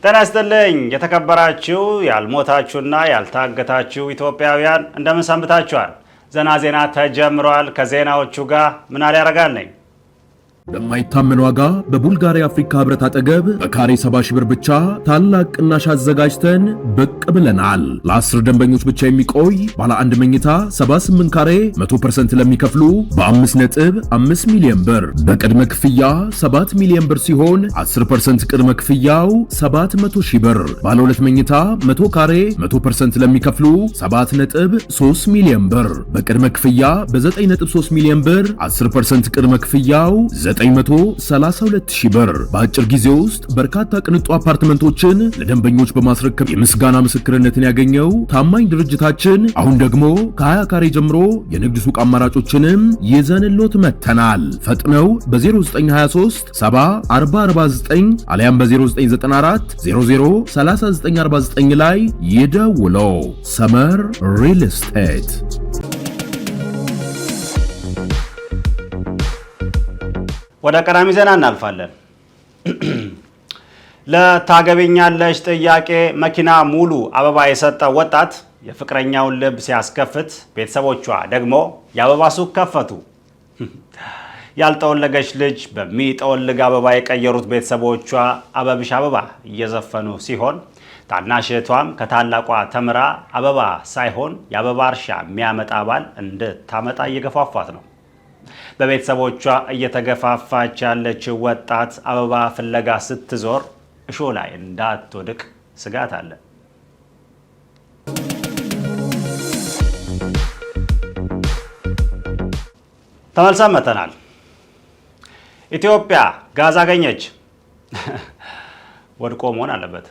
ጤና ይስጥልኝ የተከበራችሁ ያልሞታችሁና ያልታገታችሁ ኢትዮጵያውያን እንደምን ሰንብታችኋል? ዘና ዜና ተጀምሯል። ከዜናዎቹ ጋር ምናል ያረጋል ነኝ። በማይታመን ዋጋ በቡልጋሪያ አፍሪካ ህብረት አጠገብ በካሬ 70 ሺህ ብር ብቻ ታላቅ ቅናሽ አዘጋጅተን ብቅ ብለናል። ለ10 ደንበኞች ብቻ የሚቆይ ባለ አንድ መኝታ 78 ካሬ 100% ለሚከፍሉ በ5.5 ሚሊዮን ብር በቅድመ ክፍያ 7 ሚሊዮን ብር ሲሆን 10% ቅድመ ክፍያው 700 ሺህ ብር። ባለ ሁለት መኝታ 100 ካሬ 100% ለሚከፍሉ 7.3 ሚሊዮን ብር በቅድመ ክፍያ በ9.3 ሚሊዮን ብር 10% ቅድመ ክፍያው 932 ሺህ ብር። በአጭር ጊዜ ውስጥ በርካታ ቅንጡ አፓርትመንቶችን ለደንበኞች በማስረከብ የምስጋና ምስክርነትን ያገኘው ታማኝ ድርጅታችን አሁን ደግሞ ከ20 ካሬ ጀምሮ የንግድ ሱቅ አማራጮችንም ይዘንሎት መተናል። ፈጥነው በ0923 70 አሊያም በ0994 003949 ላይ ይደውለው። ሰመር ሪል ስቴት። ወደ ቀዳሚ ዜና እናልፋለን። ለታገቢኛለሽ ጥያቄ መኪና ሙሉ አበባ የሰጠው ወጣት የፍቅረኛውን ልብ ሲያስከፍት ቤተሰቦቿ ደግሞ የአበባ ሱቅ ከፈቱ። ያልጠወለገች ልጅ በሚጠወልግ አበባ የቀየሩት ቤተሰቦቿ አበብሽ አበባ እየዘፈኑ ሲሆን ታናሽ እህቷም ከታላቋ ተምራ አበባ ሳይሆን የአበባ እርሻ የሚያመጣ ባል እንድታመጣ እየገፋፏት ነው። በቤተሰቦቿ እየተገፋፋች ያለችው ወጣት አበባ ፍለጋ ስትዞር እሾህ ላይ እንዳትወድቅ ስጋት አለ። ተመልሰን መተናል። ኢትዮጵያ ጋዝ አገኘች። ወድቆ መሆን አለበት።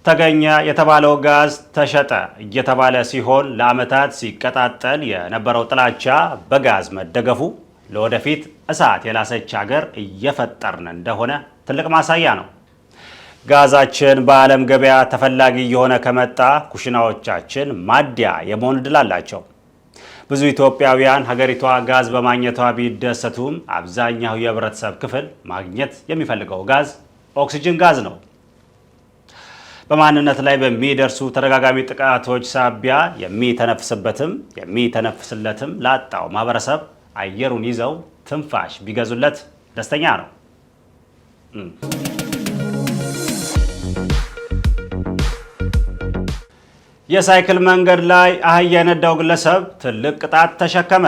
ተገኘ የተባለው ጋዝ ተሸጠ እየተባለ ሲሆን ለዓመታት ሲቀጣጠል የነበረው ጥላቻ በጋዝ መደገፉ ለወደፊት እሳት የላሰች ሀገር እየፈጠርን እንደሆነ ትልቅ ማሳያ ነው። ጋዛችን በዓለም ገበያ ተፈላጊ የሆነ ከመጣ ኩሽናዎቻችን ማዲያ የመሆን ዕድል አላቸው። ብዙ ኢትዮጵያውያን ሀገሪቷ ጋዝ በማግኘቷ ቢደሰቱም አብዛኛው የህብረተሰብ ክፍል ማግኘት የሚፈልገው ጋዝ ኦክሲጅን ጋዝ ነው። በማንነት ላይ በሚደርሱ ተደጋጋሚ ጥቃቶች ሳቢያ የሚተነፍስበትም የሚተነፍስለትም ላጣው ማህበረሰብ አየሩን ይዘው ትንፋሽ ቢገዙለት ደስተኛ ነው። የሳይክል መንገድ ላይ አህያ የነዳው ግለሰብ ትልቅ ቅጣት ተሸከመ።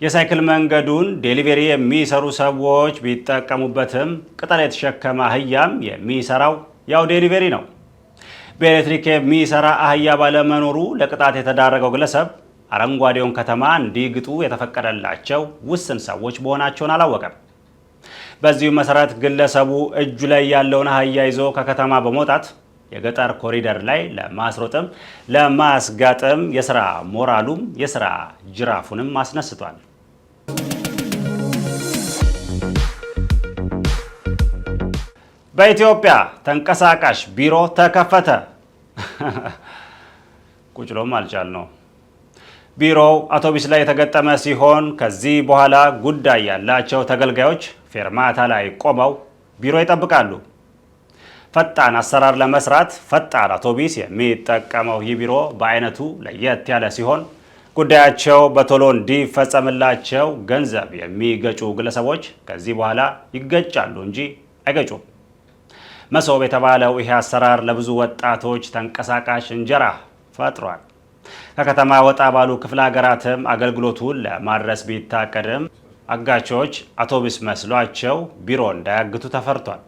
የሳይክል መንገዱን ዴሊቨሪ የሚሰሩ ሰዎች ቢጠቀሙበትም ቅጠል የተሸከመ አህያም የሚሰራው ያው ዴሊቨሪ ነው። በኤሌክትሪክ የሚሰራ አህያ ባለመኖሩ ለቅጣት የተዳረገው ግለሰብ አረንጓዴውን ከተማ እንዲግጡ የተፈቀደላቸው ውስን ሰዎች መሆናቸውን አላወቀም። በዚሁ መሰረት ግለሰቡ እጁ ላይ ያለውን አህያ ይዞ ከከተማ በመውጣት የገጠር ኮሪደር ላይ ለማስሮጥም ለማስጋጥም የስራ ሞራሉም የስራ ጅራፉንም አስነስቷል። በኢትዮጵያ ተንቀሳቃሽ ቢሮ ተከፈተ። ቁጭሎም አልቻል ነው። ቢሮው አውቶቡስ ላይ የተገጠመ ሲሆን ከዚህ በኋላ ጉዳይ ያላቸው ተገልጋዮች ፌርማታ ላይ ቆመው ቢሮ ይጠብቃሉ። ፈጣን አሰራር ለመስራት ፈጣን አውቶቡስ የሚጠቀመው ይህ ቢሮ በአይነቱ ለየት ያለ ሲሆን ጉዳያቸው በቶሎ እንዲፈጸምላቸው ገንዘብ የሚገጩ ግለሰቦች ከዚህ በኋላ ይገጫሉ እንጂ አይገጩም። መሶብ የተባለው ይሄ አሰራር ለብዙ ወጣቶች ተንቀሳቃሽ እንጀራ ፈጥሯል። ከከተማ ወጣ ባሉ ክፍለ ሀገራትም አገልግሎቱን ለማድረስ ቢታቀድም አጋቾች አውቶቡስ መስሏቸው ቢሮ እንዳያግቱ ተፈርቷል።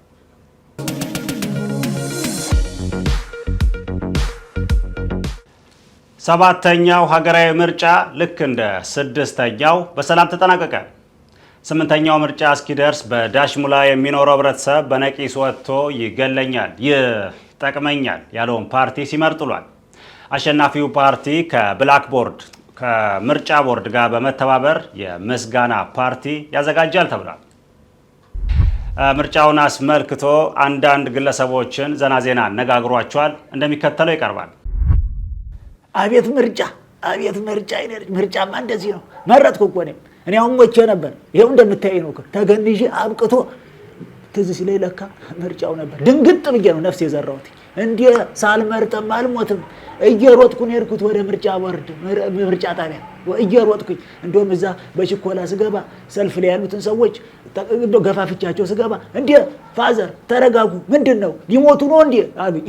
ሰባተኛው ሀገራዊ ምርጫ ልክ እንደ ስድስተኛው በሰላም ተጠናቀቀ። ስምንተኛው ምርጫ እስኪደርስ በዳሽሙላ የሚኖረው ህብረተሰብ በነቂስ ወጥቶ ይገለኛል፣ ይጠቅመኛል ያለውን ፓርቲ ሲመርጥ ውሏል። አሸናፊው ፓርቲ ከብላክቦርድ ከምርጫ ቦርድ ጋር በመተባበር የምስጋና ፓርቲ ያዘጋጃል ተብሏል። ምርጫውን አስመልክቶ አንዳንድ ግለሰቦችን ዘና ዜና አነጋግሯቸዋል። እንደሚከተለው ይቀርባል። አቤት ምርጫ፣ አቤት ምርጫ! ምርጫማ እንደዚህ ነው። መረጥኩ እኮ እኔ አሁን ሞቼ ነበር። ይሄው እንደምታየኝ ነው። ተገንዤ አብቅቶ ትዝ ሲለኝ ለካ ምርጫው ነበር። ድንግጥ ብዬ ነው ነፍስ የዘራሁት። እንዴ ሳልመርጥም አልሞትም። እየሮጥኩ ነው የሄድኩት ወደ ምርጫ ቦርድ ምርጫ ጣቢያ እየሮጥኩኝ። እንደውም እዛ በችኮላ ስገባ ሰልፍ ላይ ያሉትን ሰዎች ገፋፍቻቸው ስገባ እንዴ ፋዘር ተረጋጉ፣ ምንድነው ሊሞቱ ነው እንዴ አሉኝ።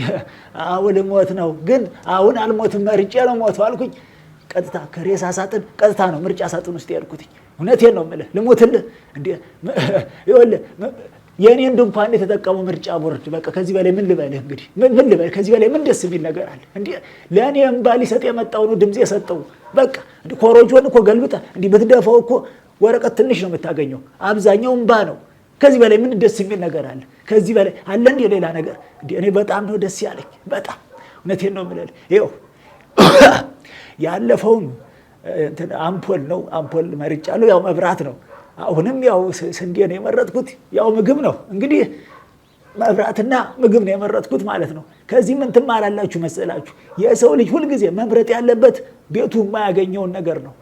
አሁን ልሞት ነው ግን አሁን አልሞትም መርጬ ነው ሞት አልኩኝ። ቀጥታ ከሬሳ ሳጥን ቀጥታ ነው ምርጫ ሳጥን ውስጥ ያልኩት። እውነቴን ነው የምልህ ልሞትልህ እንዴ ይኸውልህ የኔን ድንኳን የተጠቀመው ምርጫ ቦርድ በቃ ከዚህ በላይ ምን ልበልህ እንግዲህ ምን ልበልህ ከዚህ በላይ ምን ደስ የሚል ነገር አለ እንዴ? ለኔ እንባ ሊሰጥ የመጣው ነው ድምጽ የሰጠው። በቃ ኮሮጆን እኮ ገልብጣ እንዲህ ብትደፋው እኮ ወረቀት ትንሽ ነው የምታገኘው፣ አብዛኛው እንባ ነው። ከዚህ በላይ ምን ደስ የሚል ነገር አለ? ከዚህ በላይ አለ እንዴ ሌላ ነገር እንዴ? እኔ በጣም ነው ደስ ያለኝ በጣም እውነቴን ነው የምልህ። ይኸው ያለፈውን እንትን አምፖል ነው አምፖል መርጫለሁ፣ ያው መብራት ነው። አሁንም ያው ስንዴ ነው የመረጥኩት፣ ያው ምግብ ነው እንግዲህ መብራትና ምግብ ነው የመረጥኩት ማለት ነው። ከዚህ ምን ትማራላችሁ መሰላችሁ? የሰው ልጅ ሁልጊዜ መምረጥ ያለበት ቤቱ የማያገኘውን ነገር ነው።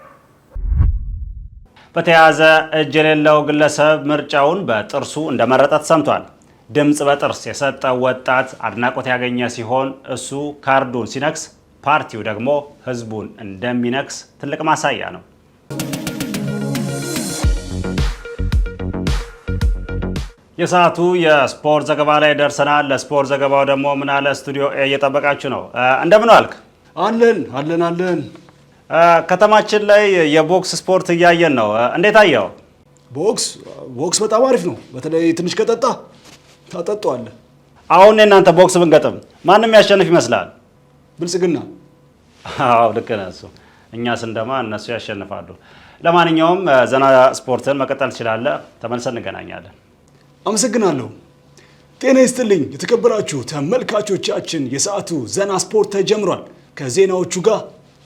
በተያያዘ እጅ የሌለው ግለሰብ ምርጫውን በጥርሱ እንደመረጠ ተሰምቷል። ድምፅ በጥርስ የሰጠው ወጣት አድናቆት ያገኘ ሲሆን እሱ ካርዱን ሲነክስ ፓርቲው ደግሞ ህዝቡን እንደሚነክስ ትልቅ ማሳያ ነው። የሰዓቱ የስፖርት ዘገባ ላይ ደርሰናል። ለስፖርት ዘገባው ደግሞ ምናለ ስቱዲዮ እየጠበቃችሁ ነው። እንደምን ዋልክ? አለን። ከተማችን ላይ የቦክስ ስፖርት እያየን ነው። እንዴት አየው? ቦክስ በጣም አሪፍ ነው። በተለይ ትንሽ ከጠጣ ታጠጣዋለህ። አሁን እናንተ ቦክስ ብንገጥም ማንም ያሸንፍ ይመስላል? ብልጽግና። አዎ ልክ ነህ። እሱ እኛ ስንደማ እነሱ ያሸንፋሉ። ለማንኛውም ዘና ስፖርትን መቀጠል ትችላለህ። ተመልሰን እንገናኛለን። አመሰግናለሁ። ጤና ይስጥልኝ የተከበራችሁ ተመልካቾቻችን፣ የሰዓቱ ዘና ስፖርት ተጀምሯል። ከዜናዎቹ ጋር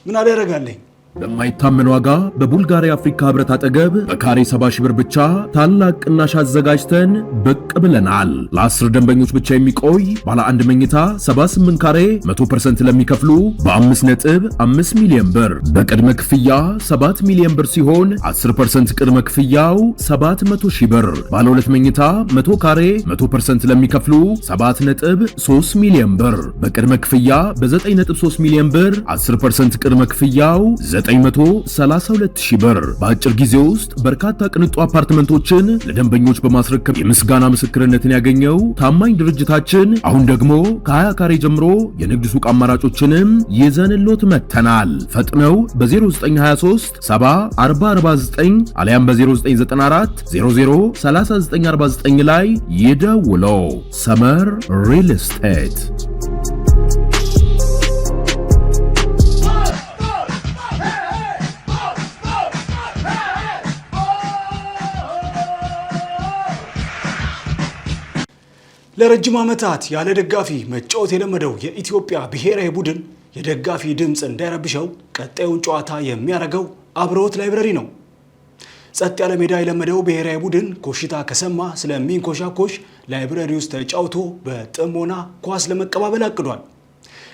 ምን አደረጋለኝ? በማይታመን ዋጋ በቡልጋሪያ አፍሪካ ህብረት አጠገብ በካሬ 70 ሺህ ብር ብቻ ታላቅ ቅናሽ አዘጋጅተን ብቅ ብለናል። ለ10 ደንበኞች ብቻ የሚቆይ ባለ አንድ መኝታ 78 ካሬ 100% ለሚከፍሉ በ5.5 ሚሊዮን ብር በቅድመ ክፍያ 7 ሚሊዮን ብር ሲሆን 10% ቅድመ ክፍያው 700 ሺህ ብር። ባለ 2 መኝታ 100 ካሬ 100% ለሚከፍሉ 7.3 ሚሊዮን ብር በቅድመ ክፍያ በ9.3 ሚሊዮን ብር 10% ቅድመ ክፍያው 932 ሺህ ብር። በአጭር ጊዜ ውስጥ በርካታ ቅንጡ አፓርትመንቶችን ለደንበኞች በማስረከብ የምስጋና ምስክርነትን ያገኘው ታማኝ ድርጅታችን አሁን ደግሞ ከ20 ካሬ ጀምሮ የንግድ ሱቅ አማራጮችንም ይዘንሎት መጥተናል። ፈጥነው በ0923 70 አሊያም በ0994 003949 ላይ ይደውለው። ሰመር ሪል ስቴት። ለረጅም ዓመታት ያለ ደጋፊ መጫወት የለመደው የኢትዮጵያ ብሔራዊ ቡድን የደጋፊ ድምፅ እንዳይረብሸው ቀጣዩን ጨዋታ የሚያደርገው አብርሆት ላይብረሪ ነው። ጸጥ ያለ ሜዳ የለመደው ብሔራዊ ቡድን ኮሽታ ከሰማ ስለሚንኮሻኮሽ ላይብረሪ ውስጥ ተጫውቶ በጥሞና ኳስ ለመቀባበል አቅዷል።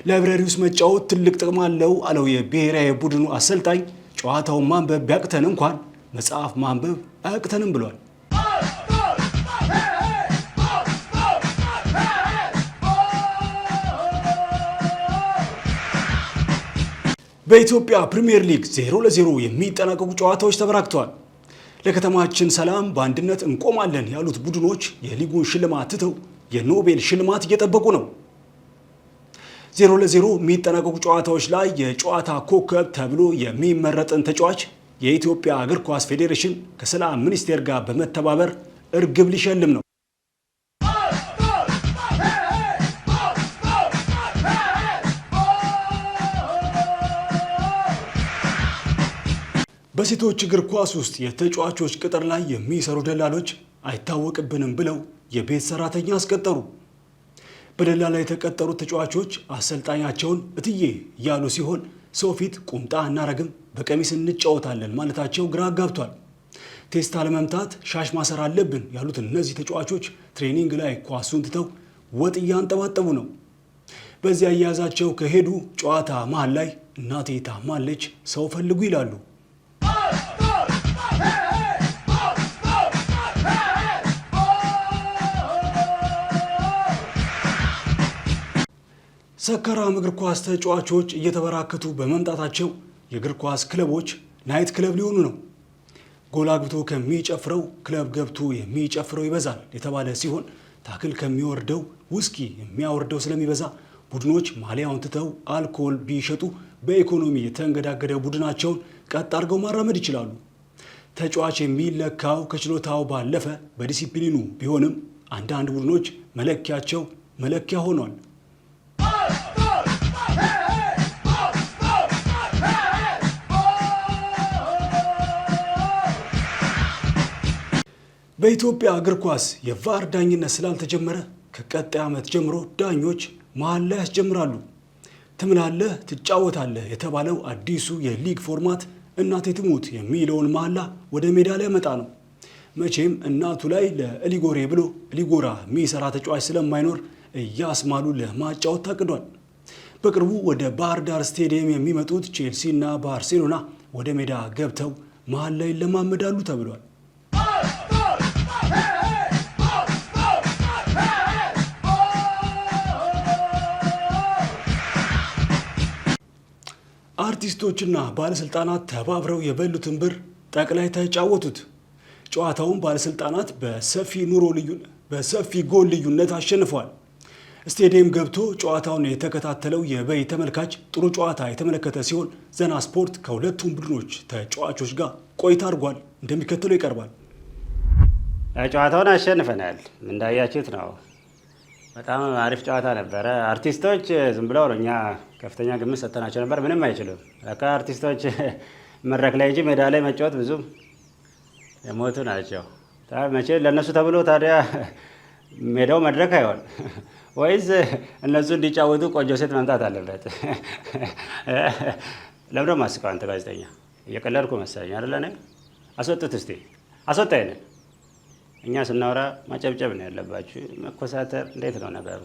ላይብረሪ ውስጥ መጫወት ትልቅ ጥቅም አለው አለው የብሔራዊ ቡድኑ አሰልጣኝ። ጨዋታውን ማንበብ ቢያቅተን እንኳን መጽሐፍ ማንበብ አያቅተንም ብሏል። በኢትዮጵያ ፕሪሚየር ሊግ 0-0 የሚጠናቀቁ ጨዋታዎች ተበራክተዋል። ለከተማችን ሰላም በአንድነት እንቆማለን ያሉት ቡድኖች የሊጉን ሽልማት ትተው የኖቤል ሽልማት እየጠበቁ ነው። 0-0 የሚጠናቀቁ ጨዋታዎች ላይ የጨዋታ ኮከብ ተብሎ የሚመረጥን ተጫዋች የኢትዮጵያ እግር ኳስ ፌዴሬሽን ከሰላም ሚኒስቴር ጋር በመተባበር እርግብ ሊሸልም ነው። በሴቶች እግር ኳስ ውስጥ የተጫዋቾች ቅጥር ላይ የሚሰሩ ደላሎች አይታወቅብንም ብለው የቤት ሰራተኛ አስቀጠሩ። በደላላ የተቀጠሩት ተጫዋቾች አሰልጣኛቸውን እትዬ ያሉ ሲሆን ሰው ፊት ቁምጣ እናረግም በቀሚስ እንጫወታለን ማለታቸው ግራ አጋብቷል። ቴስታ ለመምታት ሻሽ ማሰር አለብን ያሉት እነዚህ ተጫዋቾች ትሬኒንግ ላይ ኳሱን ትተው ወጥ እያንጠባጠቡ ነው። በዚያ አያያዛቸው ከሄዱ ጨዋታ መሃል ላይ እናቴ ታማለች ሰው ፈልጉ ይላሉ። ሰካራም እግር ኳስ ተጫዋቾች እየተበራከቱ በመምጣታቸው የእግር ኳስ ክለቦች ናይት ክለብ ሊሆኑ ነው። ጎል አግብቶ ከሚጨፍረው ክለብ ገብቶ የሚጨፍረው ይበዛል የተባለ ሲሆን ታክል ከሚወርደው ውስኪ የሚያወርደው ስለሚበዛ ቡድኖች ማሊያውን ትተው አልኮል ቢሸጡ በኢኮኖሚ የተንገዳገደ ቡድናቸውን ቀጥ አድርገው ማራመድ ይችላሉ። ተጫዋች የሚለካው ከችሎታው ባለፈ በዲሲፕሊኑ ቢሆንም አንዳንድ ቡድኖች መለኪያቸው መለኪያ ሆኗል። በኢትዮጵያ እግር ኳስ የቫር ዳኝነት ስላልተጀመረ ከቀጣይ ዓመት ጀምሮ ዳኞች መሀል ላይ ያስጀምራሉ። ትምላለህ ትጫወታለህ የተባለው አዲሱ የሊግ ፎርማት እናቴ ትሙት የሚለውን መሀላ ወደ ሜዳ ላይ መጣ ነው። መቼም እናቱ ላይ ለእሊጎሬ ብሎ እሊጎራ የሚሰራ ተጫዋች ስለማይኖር እያስማሉ ለማጫወት ታቅዷል። በቅርቡ ወደ ባህር ዳር ስቴዲየም የሚመጡት ቼልሲ እና ባርሴሎና ወደ ሜዳ ገብተው መሀል ላይ ለማመዳሉ ተብሏል። አርቲስቶችና ባለስልጣናት ተባብረው የበሉትን ብር ጠቅላይ ተጫወቱት። ጨዋታውን ባለስልጣናት በሰፊ ጎል ልዩነት አሸንፈዋል። ስቴዲየም ገብቶ ጨዋታውን የተከታተለው የበይ ተመልካች ጥሩ ጨዋታ የተመለከተ ሲሆን ዘና ስፖርት ከሁለቱም ቡድኖች ተጫዋቾች ጋር ቆይታ አድርጓል። እንደሚከተለው ይቀርባል። ጨዋታውን አሸንፈናል። እንዳያችሁት ነው። በጣም አሪፍ ጨዋታ ነበረ። አርቲስቶች ዝም ብለው ነው፣ እኛ ከፍተኛ ግምት ሰጠናቸው ነበር። ምንም አይችሉም። ለካ አርቲስቶች መድረክ ላይ እንጂ ሜዳ ላይ መጫወት ብዙም የሞቱ ናቸው። መቼ ለእነሱ ተብሎ ታዲያ ሜዳው መድረክ አይሆን ወይስ እነሱ እንዲጫወቱ ቆንጆ ሴት መምጣት አለበት? ለምደ ማስቀው አንተ ጋዜጠኛ እየቀለድኩ መሰለኝ አይደለ? አስወጡት እስቲ አስወጣኝ። እኛ ስናወራ ማጨብጨብ ነው ያለባችሁ። መኮሳተር እንዴት ነው ነገሩ?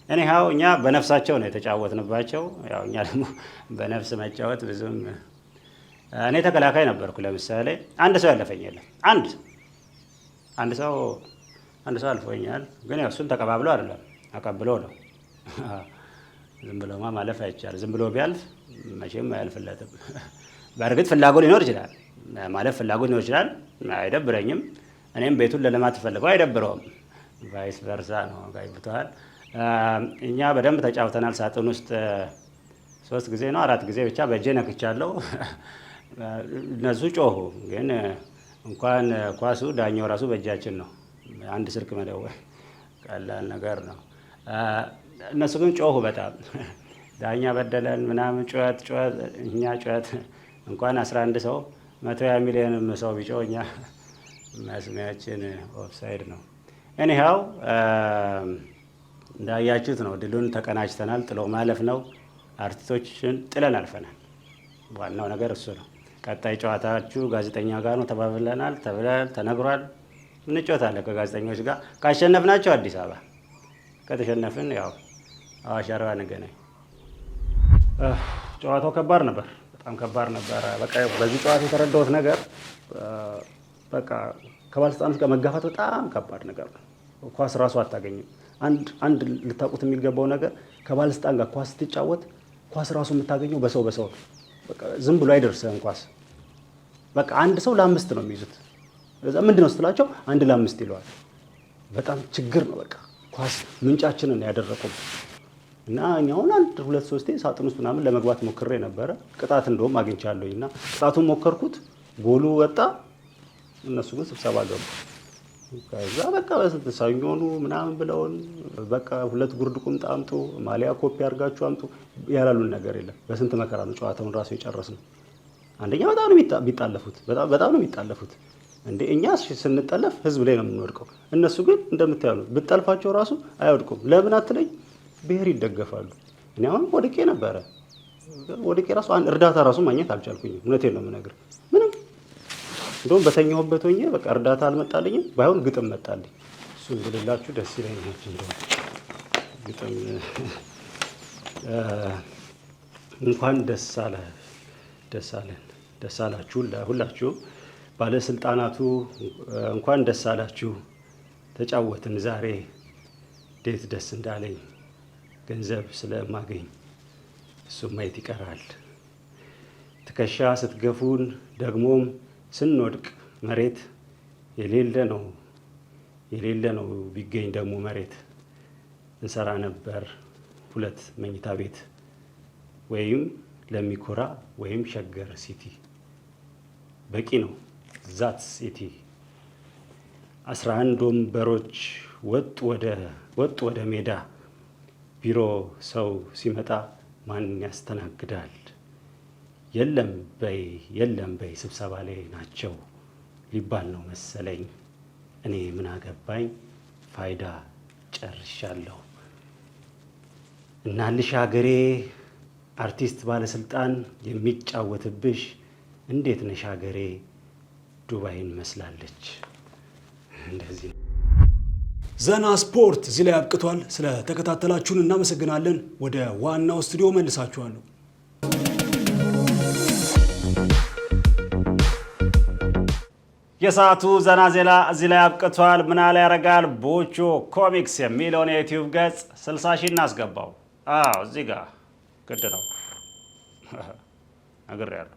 እኒሃው እኛ በነፍሳቸው ነው የተጫወትንባቸው። ያው እኛ ደግሞ በነፍስ መጫወት ብዙም እኔ ተከላካይ ነበርኩ። ለምሳሌ አንድ ሰው ያለፈኝ የለም። አንድ ሰው አልፎኛል። ግን ያው እሱን ተቀባብሎ አይደለም አቀብሎ ነው። ዝም ብሎማ ማለፍ አይቻልም። ዝም ብሎ ቢያልፍ መቼም አያልፍለትም። በእርግጥ ፍላጎት ሊኖር ይችላል፣ ማለፍ ፍላጎት ሊኖር ይችላል። አይደብረኝም። እኔም ቤቱን ለልማት ፈልገው አይደብረውም። ቫይስ ቨርሳ ነው። ጋይብቷል። እኛ በደንብ ተጫውተናል። ሳጥን ውስጥ 3 ጊዜ ነው 4 ጊዜ ብቻ በእጄ ነክቻለሁ። እነሱ ጮሁ። ግን እንኳን ኳሱ ዳኛው ራሱ በእጃችን ነው። አንድ ስልክ መደወል ቀላል ነገር ነው። እነሱ ግን ጮሁ በጣም ዳኛ በደለን ምናምን ጩኸት። እኛ ጩኸት እንኳን 11 ሰው 120 ሚሊዮንም ሰው ቢጮህ እኛ መስሚያችን ኦፍሳይድ ነው። እኒሃው እንዳያችሁት ነው። ድሉን ተቀናጅተናል። ጥሎ ማለፍ ነው። አርቲስቶችን ጥለን አልፈናል። ዋናው ነገር እሱ ነው። ቀጣይ ጨዋታችሁ ጋዜጠኛ ጋር ነው ተባብለናል፣ ተነግሯል። እንጫወታለን ከጋዜጠኞች ጋር። ካሸነፍናቸው አዲስ አበባ፣ ከተሸነፍን ያው አዋሽ አርባ እንገናኝ። ጨዋታው ከባድ ነበር፣ በጣም ከባድ ነበር። በቃ በዚህ ጨዋታ የተረዳሁት ነገር በቃ ከባለስልጣኖች ጋር መጋፋት በጣም ከባድ ነገር ነው። ኳስ ራሱ አታገኝም። አንድ ልታውቁት የሚገባው ነገር ከባለስልጣን ጋር ኳስ ስትጫወት ኳስ ራሱ የምታገኘው በሰው ነው። በቃ ዝም ብሎ አይደርስም ኳስ። በቃ አንድ ሰው ለ5 ነው የሚይዙት። ምንድን ነው ስትላቸው 1 ለ5 ይለዋል። በጣም ችግር ነው። በቃ ኳስ ምንጫችንን ያደረቁም እና እኛውን 1 2 3 ሳጥን ውስጥ ምናምን ለመግባት ሞክሬ ነበረ። ቅጣት እንደውም አግኝቻለሁኝ እና ቅጣቱን ሞከርኩት፣ ጎሉ ወጣ። እነሱ ግን ስብሰባ ገቡ። ከዛ በቃ ሰኞኑ ምናምን ብለውን በቃ 2 ጉርድ ቁምጣ አምጡ፣ ማሊያ ኮፒ አድርጋችሁ አምጡ ያላሉን ነገር የለም። በስንት መከራ ነው ጨዋታውን ራሱ የጨረስነው። አንደኛ በጣም ነው የሚጣለፉት፣ በጣም ነው የሚጣለፉት። እንዴ እኛ ስንጠለፍ ህዝብ ላይ ነው የምንወድቀው። እነሱ ግን እንደምታዩ ብጠልፋቸው ራሱ አይወድቁም። ለምን አትለኝ? ብሔር ይደገፋሉ። እኔ አሁን ወድቄ ነበረ። ወድቄ ራሱ እርዳታ ራሱ ማግኘት አልቻልኩኝም። እውነቴን ነው የምነግርህ። ምንም እንደውም በተኛሁበት ሆኜ በቃ እርዳታ አልመጣልኝም። ባይሆን ግጥም መጣልኝ። እሱ እንድልላችሁ ደስ ይለኛል። እንደውም ግጥም እንኳን ደስ አላችሁ ሁላችሁ ባለስልጣናቱ፣ እንኳን ደስ አላችሁ። ተጫወትን ዛሬ እንዴት ደስ እንዳለኝ። ገንዘብ ስለማገኝ እሱም ማየት ይቀራል። ትከሻ ስትገፉን ደግሞም ስንወድቅ መሬት የሌለ ነው ቢገኝ ደግሞ መሬት እንሰራ ነበር 2 መኝታ ቤት ወይም ለሚኮራ ወይም ሸገር ሲቲ በቂ ነው ዛት ሲቲ 11 ወንበሮች ወጥ ወደ ሜዳ ቢሮ ሰው ሲመጣ ማን ያስተናግዳል? የለም በይ ስብሰባ ላይ ናቸው ሊባል ነው መሰለኝ። እኔ ምን አገባኝ ፋይዳ ጨርሻለሁ። እናልሽ ሀገሬ አርቲስት ባለስልጣን የሚጫወትብሽ እንዴት ነሽ ሀገሬ ዱባይን መስላለች። እንደዚህ ዘና ስፖርት እዚህ ላይ አብቅቷል። ስለ ተከታተላችሁን እናመሰግናለን። ወደ ዋናው ስቱዲዮ መልሳችኋለሁ። የሰዓቱ ዘና ዜና እዚህ ላይ አብቅቷል። ምናለ ያረጋል ቦቾ ኮሚክስ የሚለውን የዩቲዩብ ገጽ 60 ሺህ እናስገባው። እዚህ ጋር ግድ ነው ነግሬያለሁ።